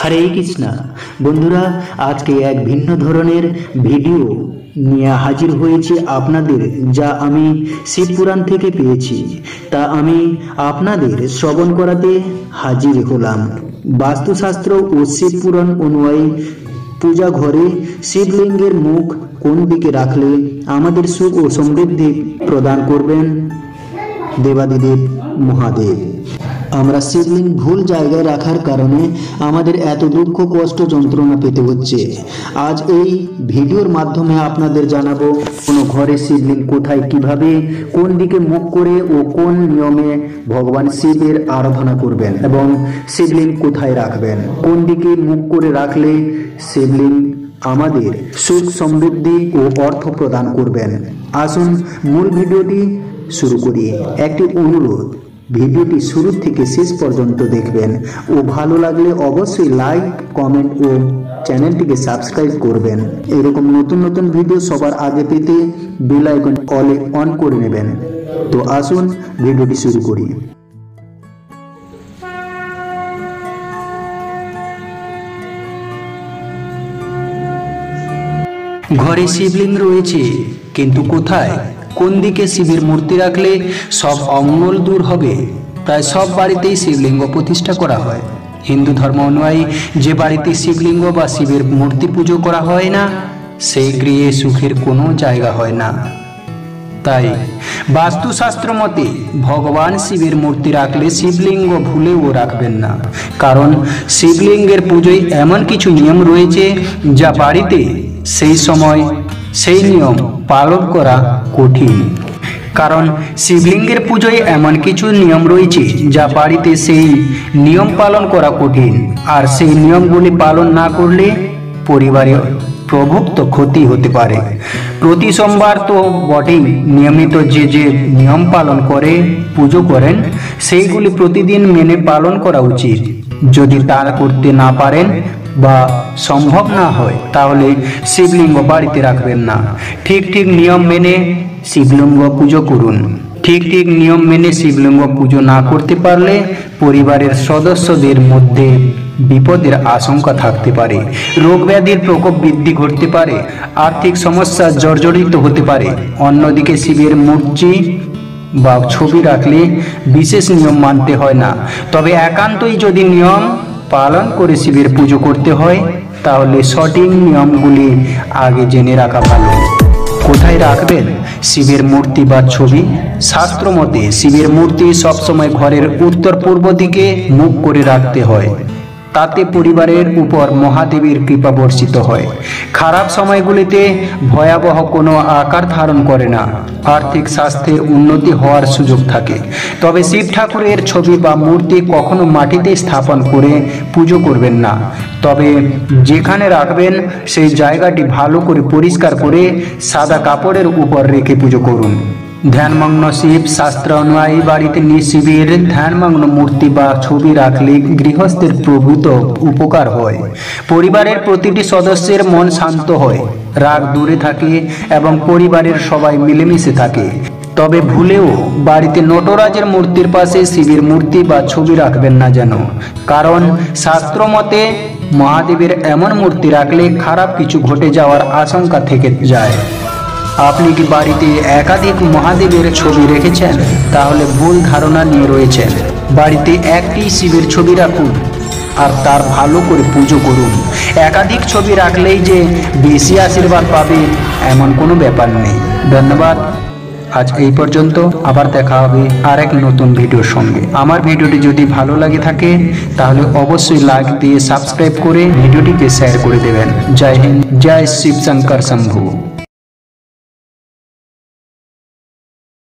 হরে কৃষ্ণা বন্ধুরা, আজকে এক ভিন্ন ধরনের ভিডিও নিয়ে হাজির হয়েছে আপনাদের, যা আমি শিব পুরাণ থেকে পেয়েছি, তা আমি আপনাদের শ্রবণ করাতে হাজির হলাম। বাস্তুশাস্ত্র ও শিব পুরাণ অনুযায়ী পূজা ঘরে শিবলিঙ্গের মুখ কোন দিকে রাখলে আমাদের সুখ ও সমৃদ্ধি প্রদান করবেন দেবাদিদেব মহাদেব। আমরা শিবলিঙ্গ ভুল জায়গায় রাখার কারণে আমাদের এত দুঃখ কষ্ট যন্ত্রণা পেতে হচ্ছে। আজ এই ভিডিওর মাধ্যমে আপনাদের জানাবো কোনো ঘরে শিবলিঙ্গ কোথায়, কিভাবে, কোন দিকে মুখ করে ও কোন নিয়মে ভগবান শিবের আরাধনা করবেন এবং শিবলিঙ্গ কোথায় রাখবেন, কোন দিকে মুখ করে রাখলে শিবলিঙ্গ আমাদের সুখ সমৃদ্ধি ও অর্থ প্রদান করবেন। আসুন মূল ভিডিওটি শুরু করি। একটি অনুরোধ, ভিডিওটি শুরু থেকে শেষ পর্যন্ত দেখবেন ও ভালো লাগলে অবশ্যই লাইক, কমেন্ট ও চ্যানেলটিকে সাবস্ক্রাইব করবেন। এরকম নতুন নতুন ভিডিও সবার আগে পেতে বেল আইকন অলে অন করে নেবেন। তো আসুন ভিডিওটি শুরু করি। ঘরে শিবলিঙ্গ রয়েছে, কিন্তু কোথায়, কোন দিকে শিবের মূর্তি রাখলে সব অমঙ্গল দূর হবে? প্রায় সব বাড়িতেই শিবলিঙ্গ প্রতিষ্ঠা করা হয়। হিন্দু ধর্ম অনুযায়ী যে বাড়িতে শিবলিঙ্গ বা শিবের মূর্তি পুজো করা হয় না, সেই গৃহে সুখের কোনো জায়গা হয় না। তাই বাস্তুশাস্ত্র মতে ভগবান শিবের মূর্তি রাখলে শিবলিঙ্গ ভুলেও রাখবেন না, কারণ শিবলিঙ্গের পুজোয় এমন কিছু নিয়ম রয়েছে যা বাড়িতে সেই সময় সেই নিয়ম পালন করা কঠিন। কারণ শিবলিঙ্গের পুজোয় এমন কিছু নিয়ম রয়েছে যা বাড়িতে সেই নিয়ম পালন করা কঠিন, আর সেই নিয়মগুলি পালন না করলে পরিবারে প্রভুক্ত ক্ষতি হতে পারে। প্রতি সোমবার তো বটেই, নিয়মিত যে নিয়ম পালন করে পুজো করেন সেইগুলি প্রতিদিন মেনে পালন করা উচিত। যদি তা করতে না পারেন বা সম্ভব না হয়, তাহলে শিবলিঙ্গ বাড়িতে রাখবেন না। ঠিক নিয়ম মেনে শিবলিঙ্গ পুজো করুন। ঠিক নিয়ম মেনে শিবলিঙ্গ পুজো না করতে পারলে পরিবারের সদস্যদের মধ্যে বিপদের আশঙ্কা থাকতে পারে, রোগ ব্যাধির প্রকোপ বৃদ্ধি ঘটতে পারে, আর্থিক সমস্যা জর্জরিত হতে পারে। অন্যদিকে শিবের মূর্তি বা ছবি রাখলে বিশেষ নিয়ম মানতে হয় না, তবে একান্তই যদি নিয়ম পালন করে শিবের পুজো করতে হয়, তাহলে সঠিক নিয়মগুলি আগে জেনে রাখা ভালো। কোথায় রাখবেন শিবের মূর্তি বা ছবি? শাস্ত্র মতে শিবের মূর্তি সবসময় ঘরের উত্তর পূর্ব দিকে মুখ করে রাখতে হয়। তাতে পরিবারের উপর মহাদেবের কৃপা বর্ষিত হয়। খারাপ সময়গুলিতে ভয়াবহ কোনো আকার ধারণ করে না, আর্থিক স্বাস্থ্যের উন্নতি হওয়ার সুযোগ থাকে। তবে শিব ঠাকুরের ছবি বা মূর্তি কখনো মাটিতে স্থাপন করে পুজো করবেন না। তবে যেখানে রাখবেন সেই জায়গাটি ভালো করে পরিষ্কার করে সাদা কাপড়ের উপর রেখে পুজো করুন। ধ্যানমগ্ন শিব শাস্ত্র অনুযায়ী বাড়িতে শিবের ধ্যানমগ্ন মূর্তি বা ছবি রাখলে গৃহস্থের প্রভূত উপকার হয়। পরিবারের প্রতিটি সদস্যের মন শান্ত হয়, রাগ দূরে থাকে এবং পরিবারের সবাই মিলেমিশে থাকে। তবে ভুলেও বাড়িতে নটরাজের মূর্তির পাশে শিবের মূর্তি বা ছবি রাখবেন না যেন, কারণ শাস্ত্র মতে মহাদেবের এমন মূর্তি রাখলে খারাপ কিছু ঘটে যাওয়ার আশঙ্কা থেকে যায়। আপনি কি বাড়িতে একাধিক মহাদেবের ছবি রেখেছেন? তাহলে ভুল ধারণা নিয়ে রয়েছেন। বাড়িতে একটি শিবের ছবি রাখুন আর তার ভালো করে পুজো করুন। একাধিক ছবি রাখলেই যে বেশি আশীর্বাদ পাবে এমন কোনো ব্যাপার নেই। ধন্যবাদ। আজ এই পর্যন্ত, আবার দেখা হবে আরেক নতুন ভিডিওর সঙ্গে। আমার ভিডিওটি যদি ভালো লাগে থাকে তাহলে অবশ্যই লাইক দিয়ে সাবস্ক্রাইব করে ভিডিওটিকে শেয়ার করে দেবেন। জয় হিন্দ, জয় শিব শঙ্কর শম্ভু।